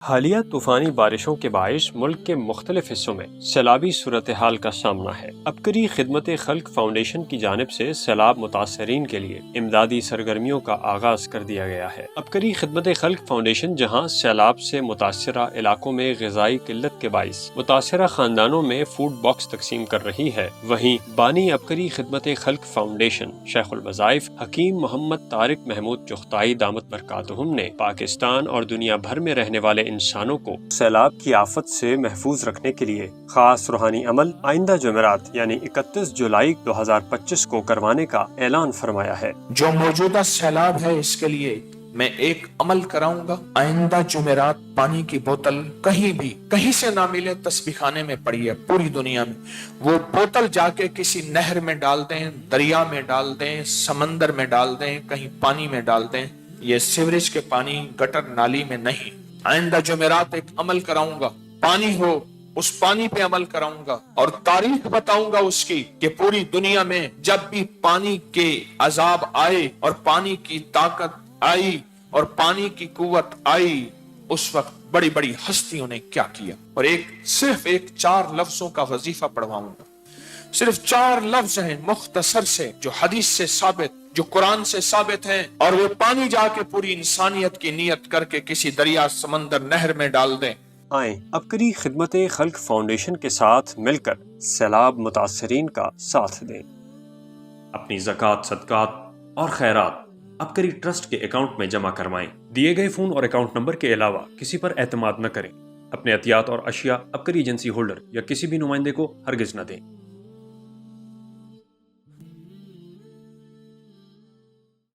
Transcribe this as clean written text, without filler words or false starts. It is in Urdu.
حالیہ طوفانی بارشوں کے باعث ملک کے مختلف حصوں میں سیلابی صورتحال کا سامنا ہے۔ عبقری خدمت خلق فاؤنڈیشن کی جانب سے سیلاب متاثرین کے لیے امدادی سرگرمیوں کا آغاز کر دیا گیا ہے۔ عبقری خدمت خلق فاؤنڈیشن جہاں سیلاب سے متاثرہ علاقوں میں غذائی قلت کے باعث متاثرہ خاندانوں میں فوڈ باکس تقسیم کر رہی ہے، وہیں بانی عبقری خدمت خلق فاؤنڈیشن شیخ الوظائف حکیم محمد طارق محمود چغتائی دامت برکاتہم نے پاکستان اور دنیا بھر میں رہنے والے انسانوں کو سیلاب کی آفت سے محفوظ رکھنے کے لیے خاص روحانی عمل آئندہ جمعرات یعنی 31 جولائی 2025 کو کروانے کا اعلان فرمایا ہے۔ جو موجودہ سیلاب ہے اس کے لیے میں ایک عمل کراؤں گا، آئندہ جمعرات پانی کی بوتل کہیں بھی کہیں سے نہ ملے، تسبیح خانے میں پڑی ہے پوری دنیا میں، وہ بوتل جا کے کسی نہر میں ڈال دیں، دریا میں ڈال دیں، سمندر میں ڈال دیں، کہیں پانی میں ڈال دیں، یہ سیوریج کے پانی گٹر نالی میں نہیں۔ آئندہ جمعرات ایک عمل کراؤں گا، پانی ہو اس پانی پہ عمل کراؤں گا اور تاریخ بتاؤں گا اس کی کہ پوری دنیا میں جب بھی پانی کے عذاب آئے اور پانی کی طاقت آئی اور پانی کی قوت آئی، اس وقت بڑی بڑی ہستیوں نے کیا کیا، اور صرف 4 لفظوں کا وظیفہ پڑھواؤں گا، صرف 4 لفظ ہیں مختصر سے، جو حدیث سے ثابت، جو قرآن سے ثابت ہیں، اور وہ پانی جا کے پوری انسانیت کی نیت کر کے کسی دریا، سمندر، نہر میں ڈال دیں۔ آئیں عبقری خدمت خلق فاؤنڈیشن کے ساتھ مل کر سیلاب متاثرین کا ساتھ دیں۔ اپنی زکوٰۃ، صدقات اور خیرات عبقری ٹرسٹ کے اکاؤنٹ میں جمع کروائیں۔ دیے گئے فون اور اکاؤنٹ نمبر کے علاوہ کسی پر اعتماد نہ کریں۔ اپنے عطیات اور اشیاء عبقری ایجنسی ہولڈر یا کسی بھی نمائندے کو ہرگز نہ دیں۔